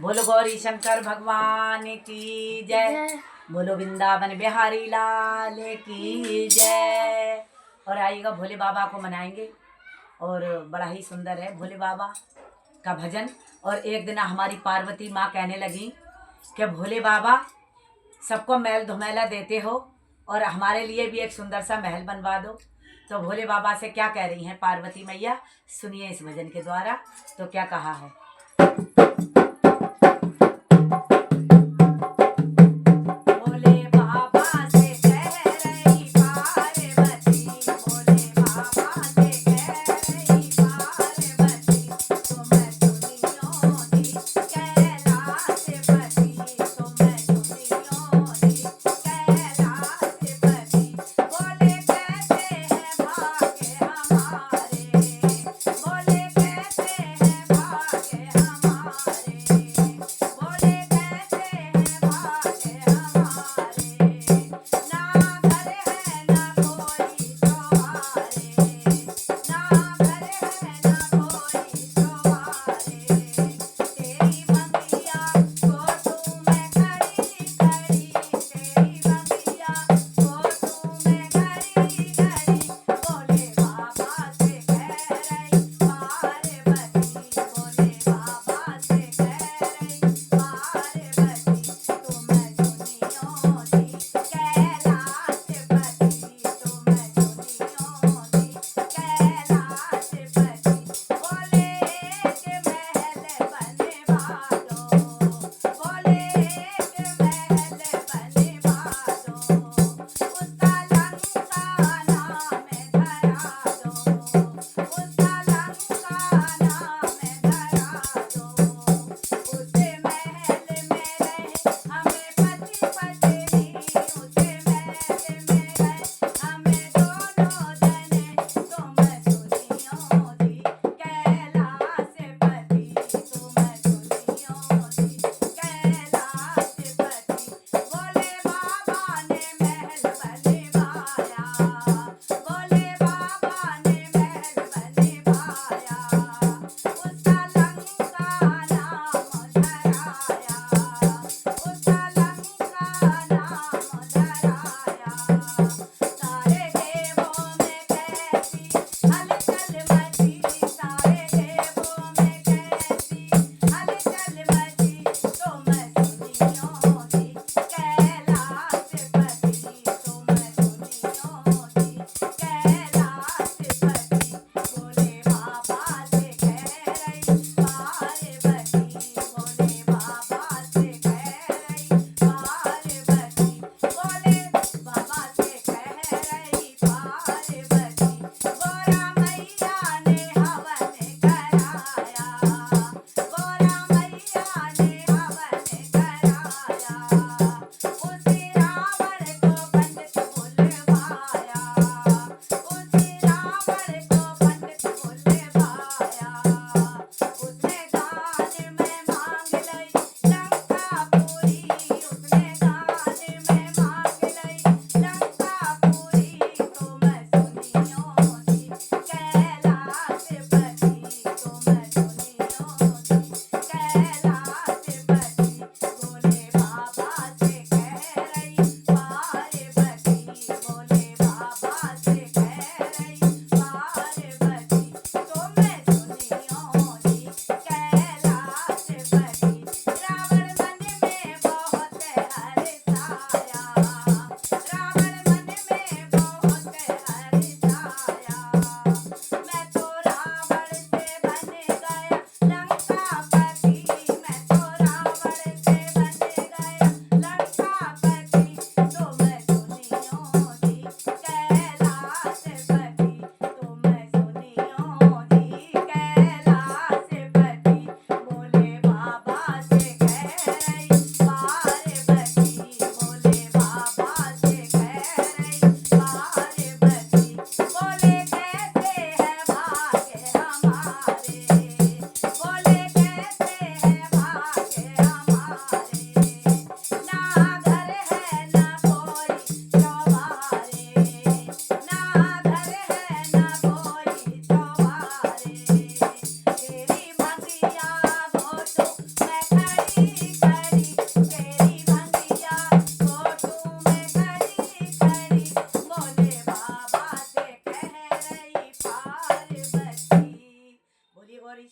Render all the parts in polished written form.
बोलो गौरी शंकर भगवान की जय। बोलो वृंदावन बिहारी लाल की जय। और आइएगा भोले बाबा को मनाएंगे और बड़ा ही सुंदर है भोले बाबा का भजन। और एक दिन हमारी पार्वती माँ कहने लगी कि भोले बाबा सबको मैल धुमैला देते हो और हमारे लिए भी एक सुंदर सा महल बनवा दो। तो भोले बाबा से क्या कह रही हैं पार्वती मैया, सुनिए इस भजन के द्वारा। तो क्या कहा है,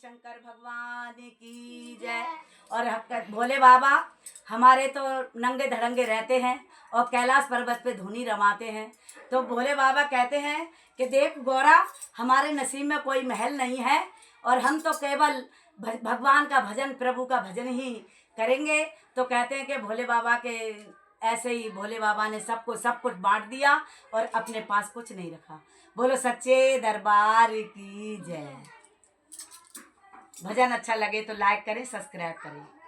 शंकर भगवान की जय। और भोले बाबा हमारे तो नंगे धड़ंगे रहते हैं और कैलाश पर्वत पे धुनी रमाते हैं। तो भोले बाबा कहते हैं कि देख गौरा, हमारे नसीब में कोई महल नहीं है और हम तो केवल भगवान का भजन, प्रभु का भजन ही करेंगे। तो कहते हैं कि भोले बाबा के ऐसे ही भोले बाबा ने सबको सब कुछ बांट दिया और अपने पास कुछ नहीं रखा। बोलो सच्चे दरबार की जय। भजन अच्छा लगे तो लाइक करें, सब्सक्राइब करें।